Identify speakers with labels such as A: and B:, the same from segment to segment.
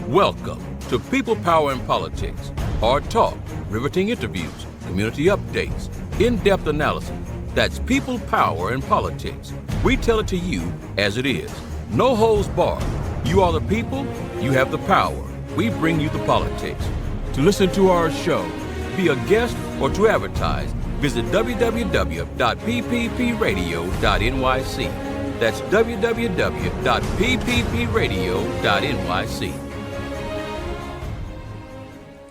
A: Welcome to People, Power, and Politics. Hard talk, riveting interviews, community updates, in-depth analysis. That's People, Power, and Politics. We tell it to you as it is. No holds barred. You are the people, you have the power. We bring you the politics. To listen to our show, be a guest, or to advertise, visit www.pppradio.nyc. That's www.pppradio.nyc.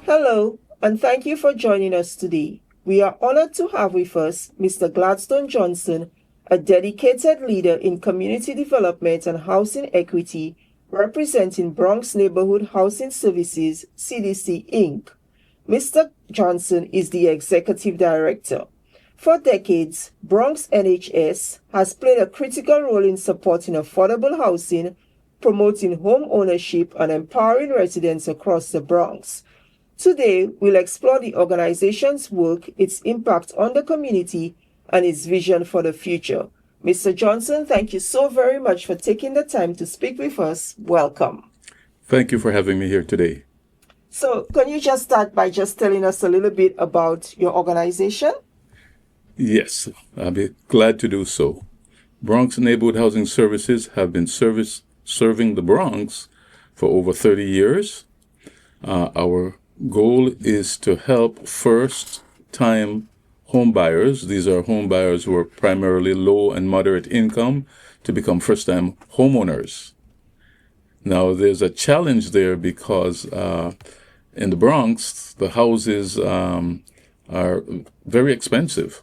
B: Hello, and thank you for joining us today. We are honored to have with us Mr. Gladstone Johnson, a dedicated leader in community development and housing equity, representing Bronx Neighborhood Housing Services, CDC, Inc. Mr. Johnson is the Executive Director. For decades, Bronx NHS has played a critical role in supporting affordable housing, promoting home ownership, and empowering residents across the Bronx. Today, we'll explore the organization's work, its impact on the community, and its vision for the future. Mr. Johnson, thank you so very much for taking the time to speak with us. Welcome.
C: Thank you for having me here today.
B: So, can you just start by just telling us a little bit about your organization?
C: Yes, I'll be glad to do so. Bronx Neighborhood Housing Services have been serving the Bronx for over 30 years. Our goal is to help first-time home buyers, these are home buyers who are primarily low and moderate income, to become first-time homeowners. Now, there's a challenge there because in the Bronx, the houses are very expensive,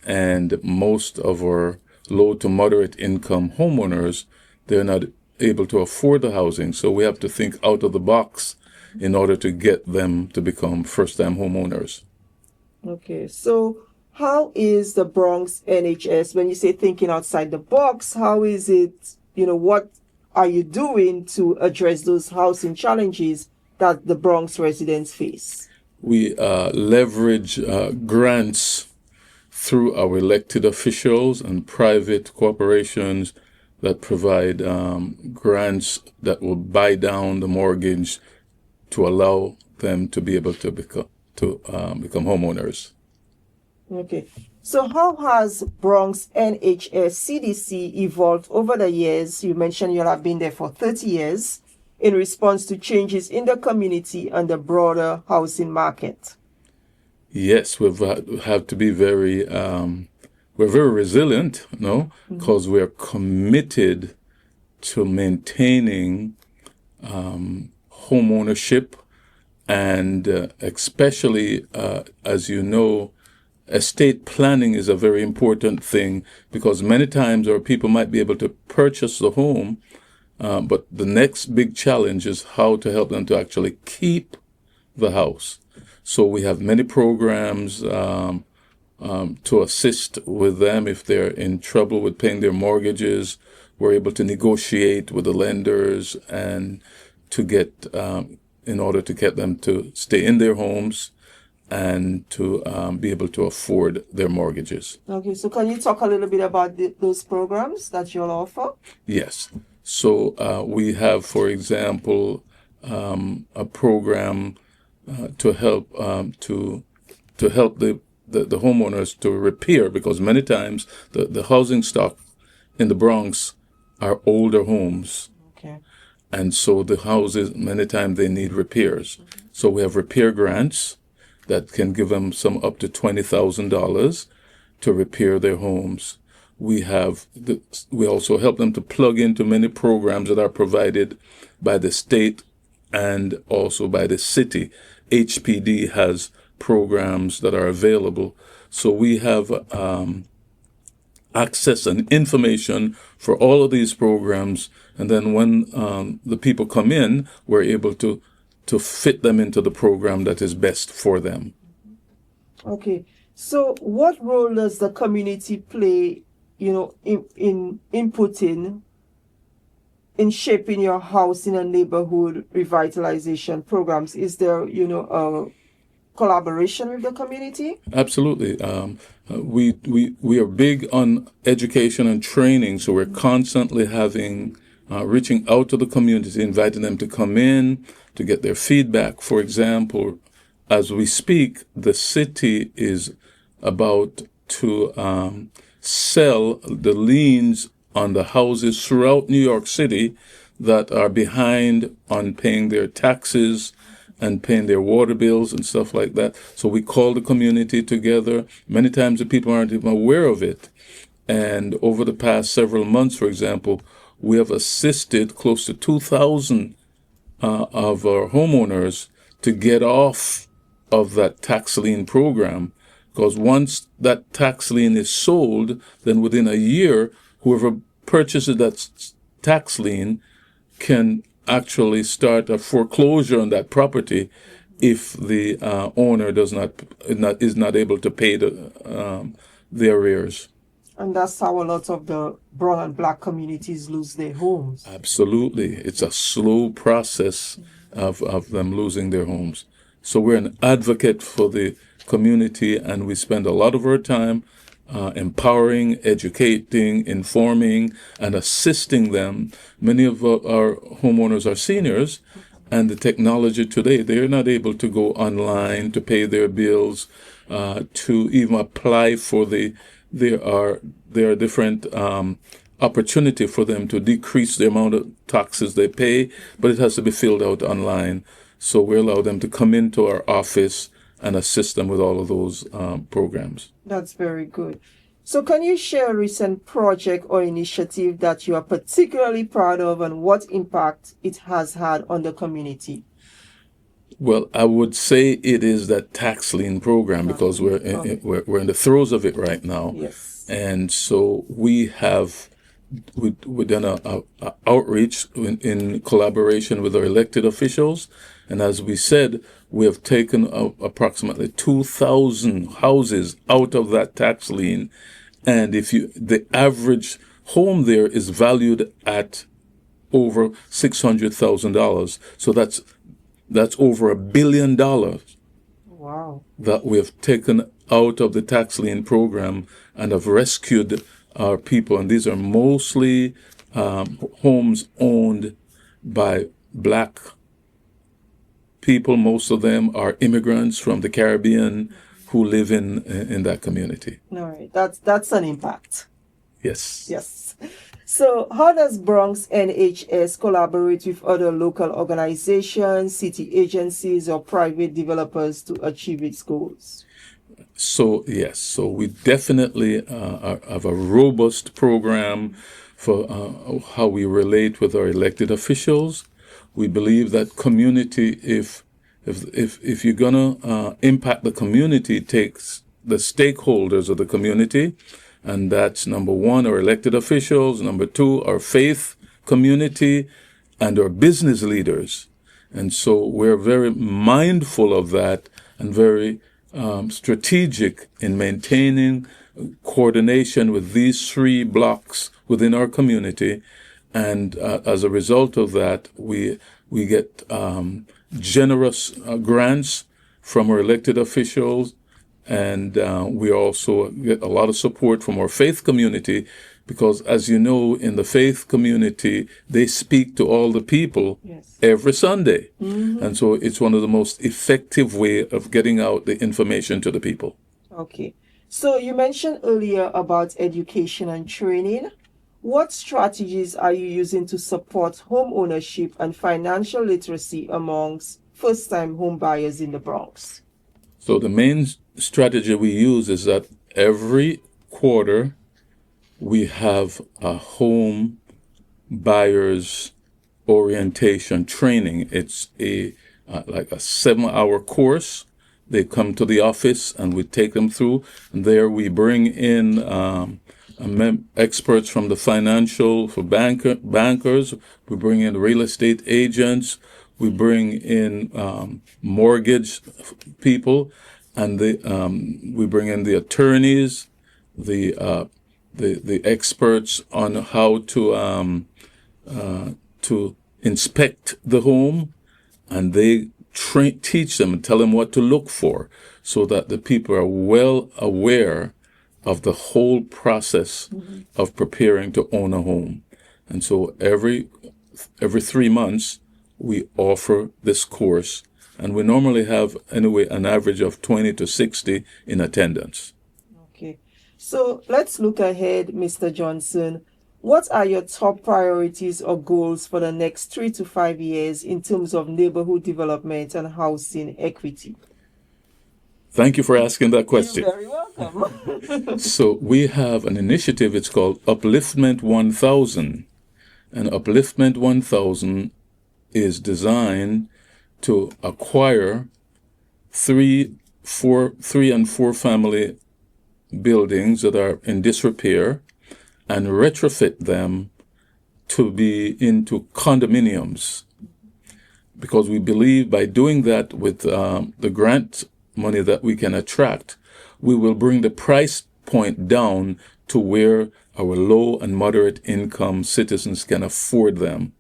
C: and most of our low to moderate income homeowners, they're not able to afford the housing, so we have to think out of the box in order to get them to become first-time homeowners.
B: Okay, so how is the Bronx NHS, when you say thinking outside the box, how is it, what are you doing to address those housing challenges that the Bronx residents face? We
C: leverage grants through our elected officials and private corporations that provide grants that will buy down the mortgage to allow them to be able to become homeowners.
B: Okay. So how has Bronx NHS CDC evolved over the years? You mentioned you have been there for 30 years in response to changes in the community and the broader housing market.
C: Yes, we've had to be we're very resilient, because we're committed to maintaining home ownership, and especially, as you know, estate planning is a very important thing, because many times our people might be able to purchase the home, but the next big challenge is how to help them to actually keep the house. So we have many programs to assist with them if they're in trouble with paying their mortgages. We're able to negotiate with the lenders and to get, in order to get them to stay in their homes and to be able to afford their mortgages.
B: Okay, so can you talk a little bit about those programs that you'll offer?
C: Yes. So we have, for example, a program to help the homeowners to repair, because many times the housing stock in the Bronx are older homes.
B: Okay.
C: And so the houses, many times they need repairs. Mm-hmm. So we have repair grants that can give them some up to $20,000 to repair their homes. We also help them to plug into many programs that are provided by the state and also by the city. HPD has programs that are available. So we have access and information for all of these programs. And then when the people come in, we're able to fit them into the program that is best for them.
B: Okay. So what role does the community play, in inputting, in shaping your housing and neighborhood revitalization programs? Is there, a collaboration with the community?
C: Absolutely. We are big on education and training, so we're constantly having reaching out to the community, inviting them to come in to get their feedback. For example, as we speak, the city is about to sell the liens on the houses throughout New York City that are behind on paying their taxes and paying their water bills and stuff like that. So we call the community together. Many times the people aren't even aware of it. And over the past several months, for example, we have assisted close to 2,000 of our homeowners to get off of that tax lien program. Because once that tax lien is sold, then within a year, whoever purchases that tax lien can actually start a foreclosure on that property if the owner is not able to pay the arrears.
B: And that's how a lot of the brown and black communities lose their homes.
C: Absolutely. It's a slow process of them losing their homes. So we're an advocate for the community, and we spend a lot of our time empowering, educating, informing, and assisting them. Many of our homeowners are seniors, and the technology today, they're not able to go online to pay their bills, to even apply for there are different opportunity for them to decrease the amount of taxes they pay, but it has to be filled out online. So we allow them to come into our office and assist them with all of those programs.
B: That's very good. So can you share a recent project or initiative that you are particularly proud of and what impact it has had on the community?
C: Well, I would say it is that tax lien program because we're in the throes of it right now.
B: Yes.
C: And so we've done a outreach in collaboration with our elected officials. And as we said, we have taken approximately 2,000 houses out of that tax lien. And the average home there is valued at over $600,000. So that's over $1 billion.
B: Wow.
C: That we have taken out of the tax lien program and have rescued our people. And these are mostly homes owned by black people. Most of them are immigrants from the Caribbean who live in that community.
B: All right. That's an impact.
C: Yes.
B: Yes. So how does Bronx NHS collaborate with other local organizations, city agencies, or private developers to achieve its goals?
C: So, yes. So we definitely have a robust program for how we relate with our elected officials. We believe that community, if you're going to impact the community, it takes the stakeholders of the community. And that's number one, our elected officials. Number two, our faith community and our business leaders. And so we're very mindful of that and very strategic in maintaining coordination with these three blocks within our community. And as a result of that, we get generous grants from our elected officials. And we also get a lot of support from our faith community because, as you know, in the faith community, they speak to all the people every Sunday. Mm-hmm. And so it's one of the most effective way of getting out the information to the people.
B: Okay. So you mentioned earlier about education and training. What strategies are you using to support home ownership and financial literacy amongst first-time home buyers in the Bronx?
C: So the main strategy we use is that every quarter we have a home buyers orientation training. It's like a 7-hour course. They come to the office and we take them through. And there we bring in experts from the financial, for bankers. We bring in real estate agents. We bring in mortgage people, and we bring in the attorneys, the experts on how to inspect the home, and they teach them and tell them what to look for, so that the people are well aware of the whole process of preparing to own a home. And so every every 3 months, we offer this course, and we normally have anyway an average of 20 to 60 in attendance.
B: Okay. So let's look ahead, Mr. Johnson. What are your top priorities or goals for the next 3 to 5 years in terms of neighborhood development and housing equity?
C: Thank you for asking that question.
B: You're very welcome.
C: So we have an initiative, it's called Upliftment 1000. And Upliftment 1000 is designed to acquire three and four family buildings that are in disrepair and retrofit them to be into condominiums. Because we believe by doing that with the grant money that we can attract, we will bring the price point down to where our low and moderate income citizens can afford them.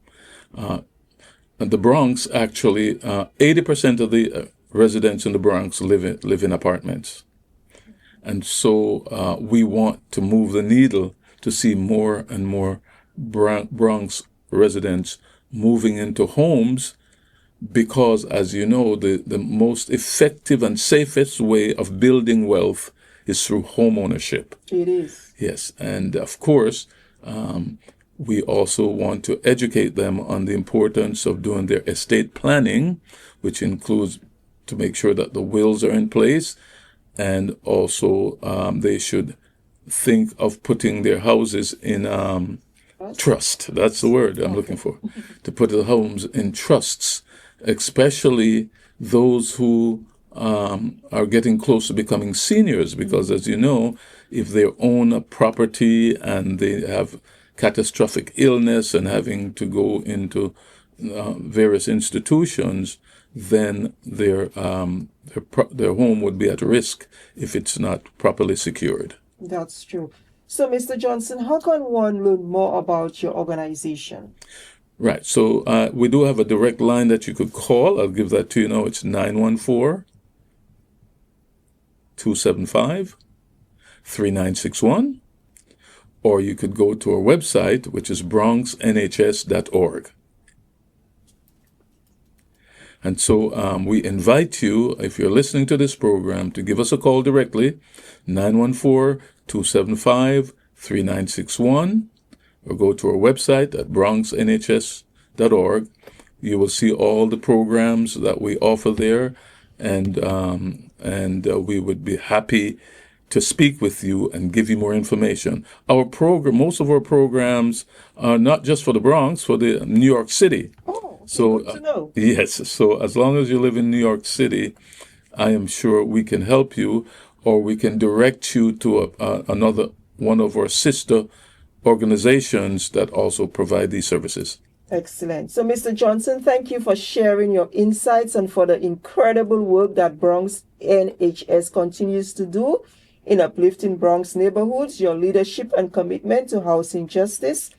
C: The Bronx, actually, 80% of the residents in the Bronx live in apartments. And so we want to move the needle to see more and more Bronx residents moving into homes, because, as you know, the most effective and safest way of building wealth is through home ownership.
B: It is.
C: Yes, and of course, we also want to educate them on the importance of doing their estate planning, which includes to make sure that the wills are in place, and also they should think of putting their houses in trust. That's the word I'm looking for. To put the homes in trusts, especially those who are getting close to becoming seniors, because as you know, if they own a property and they have catastrophic illness and having to go into various institutions, then their home would be at risk if it's not properly secured.
B: That's true. So, Mr. Johnson, how can one learn more about your organization?
C: Right. So we do have a direct line that you could call. I'll give that to you now. It's 914-275-3961. Or you could go to our website, which is bronxnhs.org. And so we invite you, if you're listening to this program, to give us a call directly, 914-275-3961, or go to our website at bronxnhs.org. You will see all the programs that we offer there, and we would be happy to speak with you and give you more information. Most of our programs are not just for the Bronx, for the New York City.
B: So, good to know.
C: Yes. So as long as you live in New York City, I am sure we can help you, or we can direct you to another one of our sister organizations that also provide these services.
B: Excellent. So, Mr. Johnson, thank you for sharing your insights and for the incredible work that Bronx NHS continues to do in uplifting Bronx neighborhoods. Your leadership and commitment to housing justice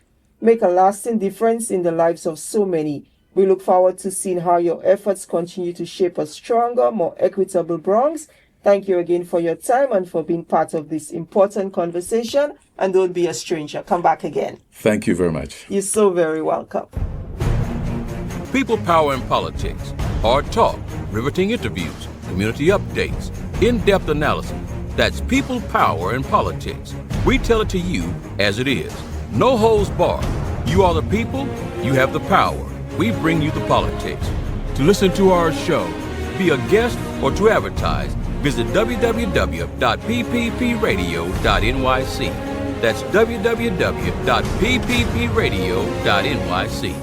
B: make a lasting difference in the lives of so many. We look forward to seeing how your efforts continue to shape a stronger, more equitable Bronx. Thank you again for your time and for being part of this important conversation. And don't be a stranger. Come back again.
C: Thank you very much.
B: You're so very welcome.
A: People, power, and politics. Hard talk, riveting interviews, community updates, in-depth analysis. That's people, power, and politics. We tell it to you as it is. No holds barred. You are the people. You have the power. We bring you the politics. To listen to our show, be a guest, or to advertise, visit www.pppradio.nyc. That's www.pppradio.nyc.